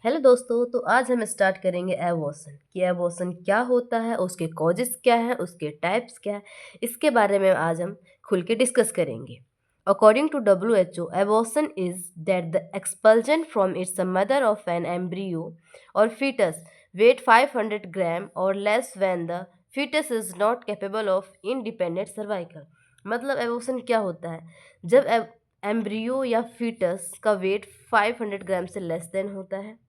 Hello दोस्तों, तो आज हम स्टार्ट करेंगे एबॉर्शन कि एबॉर्शन क्या होता है, उसके कॉजेस क्या हैं, उसके टाइप्स क्या है। इसके बारे में आज हम खुल के डिस्कस करेंगे। According to WHO, abortion is that the expulsion from its mother of an embryo और fetus वेट 500 ग्राम और less when the fetus is not capable of independent cervical. मतलब एबॉर्शन क्या होता है? जब एम्ब्रियो या फीटस का वेट 500 ग्राम से लेस देन होता है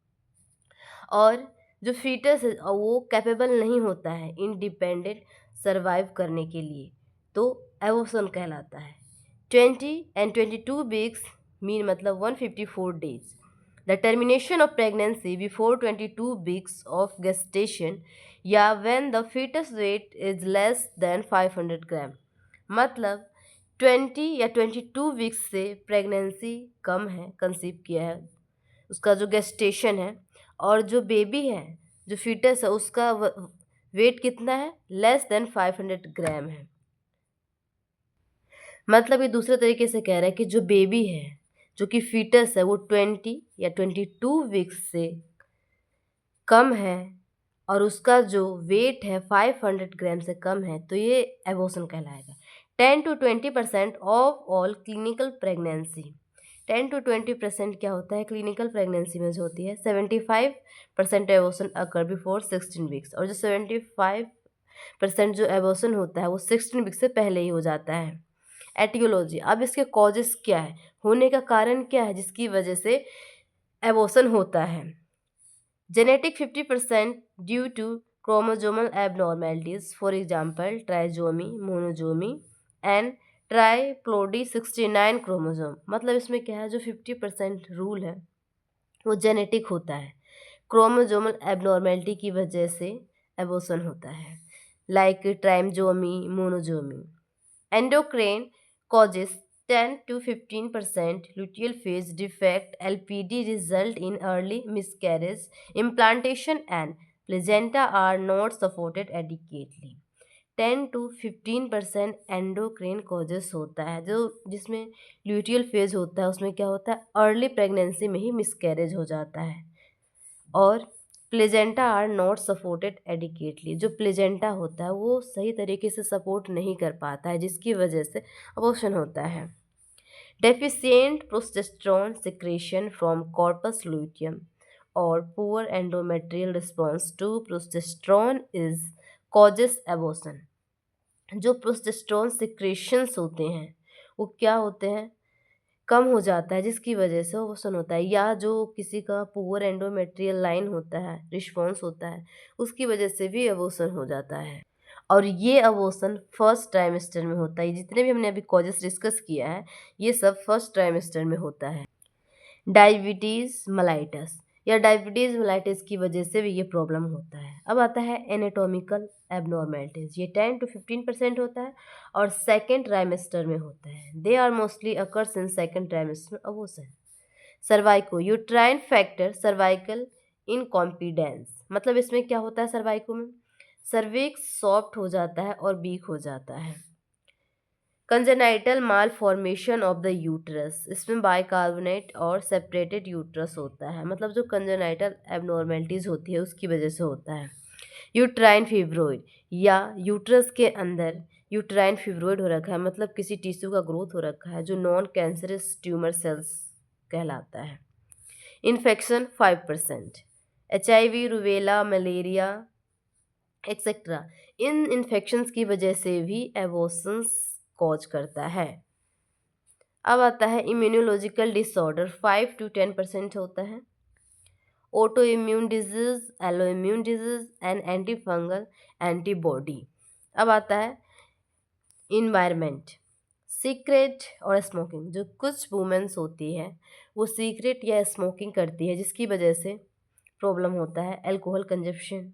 और जो फीटस है वो कैपेबल नहीं होता है इंडिपेंडेंट सरवाइव करने के लिए, तो एबॉर्शन कहलाता है। 20 and 22 weeks मीन मतलब 154 days। The termination of pregnancy before 22 weeks of gestation या when the foetus weight is less than 500 gram. मतलब 20 या 22 वीक्स से प्रेगनेंसी कम है, कंसीव किया है, उसका जो गेस्टेशन है, और जो बेबी है, जो फीटस है, उसका वेट कितना है? लेस देन 500 ग्राम है। मतलब ये दूसरे तरीके से कह रहा है कि जो बेबी है, जो कि फीटस है, वो 20 या 22 वीक्स से कम है और उसका जो वेट है 500 ग्राम से कम है, तो ये एबॉर्शन कहलाएगा। 10 to 20% of all clinical pregnancy, 10 to 20% क्या होता है क्लिनिकल प्रेगनेंसी में जो होती है। 75% एबॉर्शन अकर बिफोर 16 वीक्स, और जो 75% जो एबॉर्शन होता है वो 16 वीक्स से पहले ही हो जाता है। एटियोलॉजी, अब इसके कॉजेस क्या है, होने का कारण क्या है जिसकी वजह से एबॉर्शन होता है। Genetic 50% due to chromosomal abnormalities, for example trisomy, monosomy and triploidy 69 chromosome. मतलब इसमें क्या है, जो 50% रूल है वो जेनेटिक होता है, क्रोमोसोमल एबनॉर्मेलिटी की वजह से एबॉर्शन होता है, like ट्राइमजोमी, मोनोजोमी। Endocrine causes 10 to 15% luteal phase defect (LPD) result in early miscarriage, implantation and placenta are not supported adequately। 10 to 15% endocrine causes होता है, जो जिसमें ल्यूटियल फेज होता है, उसमें क्या होता है, अर्ली प्रेगनेंसी में ही मिसकैरेज हो जाता है। और placenta are not supported adequately, जो प्लेजेंटा होता है वो सही तरीके से सपोर्ट नहीं कर पाता है, जिसकी वजह से अबॉर्शन होता है। Deficient progesterone secretion from corpus luteum और poor endometrial response to progesterone is causes abortion. जो प्रोजेस्टेरोन सिक्रेशंस होते हैं वो क्या होते हैं, कम हो जाता है, जिसकी वजह से अबॉर्शन होता है। या जो किसी का पुअर एंडोमेट्रियल लाइन होता है, रिस्पॉन्स होता है, उसकी वजह से भी अबॉर्शन हो जाता है। और ये अबॉर्शन फर्स्ट ट्राइमेस्टर में होता है। जितने भी हमने अभी कॉजेस डिस्कस किया है ये सब फर्स्ट ट्राइमेस्टर में होता है। डायबिटीज़ मेलाइटस, या डायबिटीज़ मेलाइटिस की वजह से भी ये प्रॉब्लम होता है। अब आता है एनाटॉमिकल एबनॉर्मेलिटीज़, ये 10 to 15% होता है और सेकेंड ट्राइमेस्टर में होता है। They are mostly occurs in second trimester abortion. Cervico uterine factor cervical incompetence, मतलब इसमें क्या होता है, सर्वाइको में सर्विक्स सॉफ्ट हो जाता है और वीक हो जाता है। Congenital mall formation of the uterus, इसमें बाइकार्बोनेट और सेपरेटेड यूट्रस होता है, मतलब जो कंजेनाइटल एबनॉर्मेलिटीज़ होती है उसकी वजह से होता है। यूट्राइन फिब्रोइड, या यूट्रस के अंदर यूट्राइन फिब्रोइड हो रखा है, मतलब किसी टिश्यू का ग्रोथ हो रखा है, जो नॉन कैंसरस ट्यूमर सेल्स कहलाता है। Infection 5%, HIV, rubella, malaria etcetera, इन इन्फेक्शंस की वजह से भी एबॉर्शंस कॉज करता है। अब आता है इम्यूनोलॉजिकल डिसऑर्डर, 5 to 10% होता है। Auto immune disease, allo immune disease and anti fungal antibody. अब आता है इन्वायरमेंट, सीक्रेट और स्मोकिंग, जो कुछ वुमेन्स होती है वो सीक्रेट या स्मोकिंग करती है, जिसकी वजह से प्रॉब्लम होता है। अल्कोहल कंजप्शन,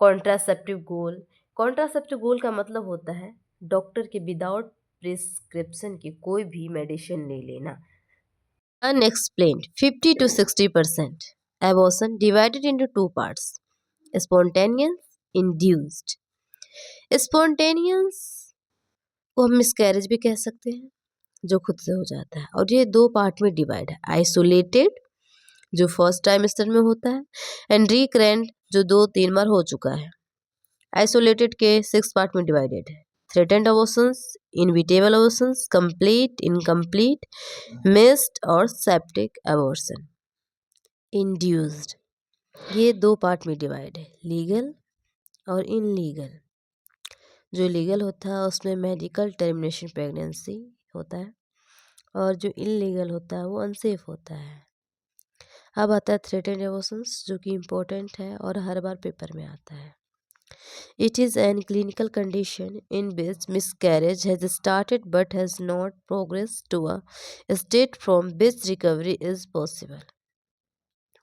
कॉन्ट्रासेप्टिव गोल, कॉन्ट्रासेप्टिव गोल का मतलब होता है डॉक्टर के विदाउट प्रिस्क्रिप्शन की कोई भी मेडिसिन नहीं लेना। Unexplained 50 to 60%, abortion divided into two parts, spontaneous, induced. Spontaneous को हम मिसकैरेज भी कह सकते हैं, जो खुद से हो जाता है, और ये दो पार्ट में डिवाइड है, आइसोलेटेड जो फर्स्ट ट्राइमेस्टर में होता है, एंड रिकरेंट जो 2-3 बार हो चुका है। आइसोलेटेड के 6 पार्ट में डिवाइडेड है। Threatened abortions, inevitable abortions, complete, incomplete, missed और सेप्टिक अबॉर्शन। इंड्यूस्ड, ये 2 पार्ट में डिवाइड है, लीगल और इनलीगल। जो लीगल होता है उसमें मेडिकल टर्मिनेशन प्रेगनेंसी होता है, और जो इनलीगल होता है वो अनसेफ होता है। अब आता है थ्रेटेंड अबॉर्शंस, जो कि इम्पोर्टेंट है और हर बार पेपर में आता है। It is an clinical condition in which miscarriage has started but has not progressed to a state from which recovery is possible.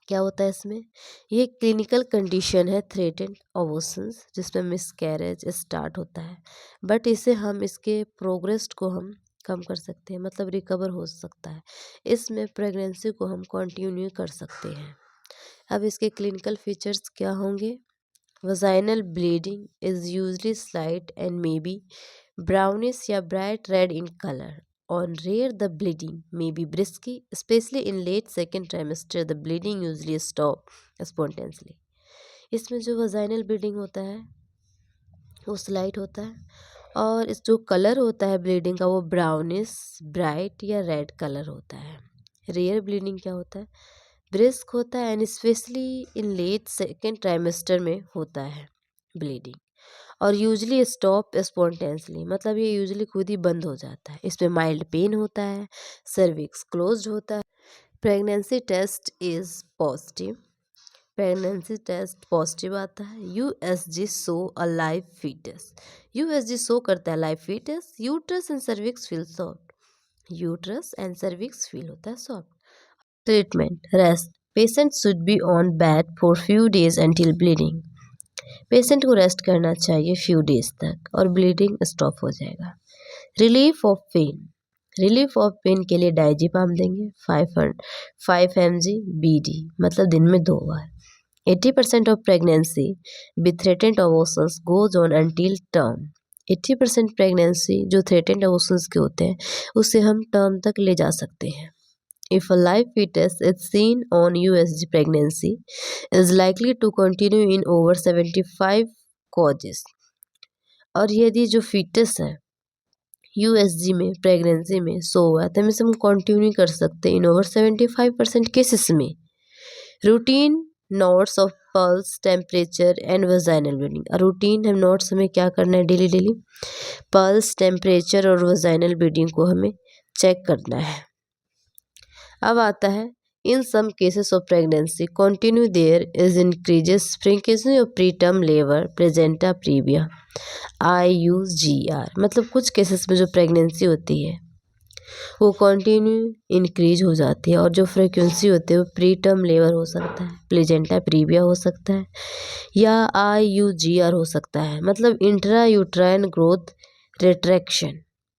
क्या होता है इसमें? ये क्लिनिकल कंडीशन है थ्रेटेंड अबॉर्शंस, जिसमें मिसकैरेज स्टार्ट होता है, बट इसे हम इसके प्रोग्रेस को हम कम कर सकते हैं, मतलब रिकवर हो सकता है। इसमें प्रेगनेंसी को हम कंटिन्यू कर सकते हैं। अब इसके क्लिनिकल फीचर्स क्या होंगे? Vaginal bleeding is usually slight and may be brownish या bright red in color. On rare, the bleeding may be brisk, especially in late second trimester. The bleeding usually stop spontaneously. इसमें जो vaginal bleeding होता है वो slight होता है, और इस जो कलर होता है ब्लीडिंग का वो ब्राउनिश, ब्राइट या रेड कलर होता है। रेयर ब्लीडिंग क्या होता है? ब्रिस्क होता है, and specially in late second trimester में होता है ब्लीडिंग, और यूजली स्टॉप स्पॉन्टेनियसली, मतलब ये यूजली खुद ही बंद हो जाता है। इसमें माइल्ड पेन होता है, सर्विक्स क्लोज्ड होता है। Pregnancy test is positive, pregnancy test positive आता है। USG show a live foetus, USG show करता है live foetus. Uterus and cervix feel soft, uterus and cervix feel होता है soft. Treatment, rest, patient should be on bed for few days until bleeding, patient को rest करना चाहिए few days तक और bleeding stop हो जाएगा। Relief of pain, relief of pain के लिए डाइजीपाम देंगे 5 mg BD, मतलब दिन में 2 बार। 80% of pregnancy with threatened abortions goes on until term, 80% pregnancy जो थ्रेटेंड अबॉर्शंस के होते हैं उसे हम टर्म तक ले जा सकते हैं। If a live fetus is seen on USG, pregnancy is likely to continue in over 75 causes. और यदि जो फीटस है USG में प्रेगनेंसी में सो हुआ है तो हम इसे कंटिन्यू कर सकते हैं इन ओवर 75% केसेस में। Routine notes of pulse, temperature and vaginal bleeding. Routine हम नोट्स हमें क्या करना है डेली डेली? पल्स, टेम्परेचर और वजाइनल ब्लीडिंग को हमें चेक करना है। अब आता है in some cases of pregnancy continue there is increases frequency of pre term labour placenta previa IUGR, मतलब कुछ केसेस में जो प्रेगनेंसी होती है वो कंटिन्यू इंक्रीज हो जाती है, और जो फ्रीक्वेंसी होती है वो प्री टर्म लेबर हो सकता है, प्लेजेंटा प्रीविया हो सकता है, या IUGR हो सकता है, मतलब इंट्रा यूट्राइन ग्रोथ रिट्रैक्शन।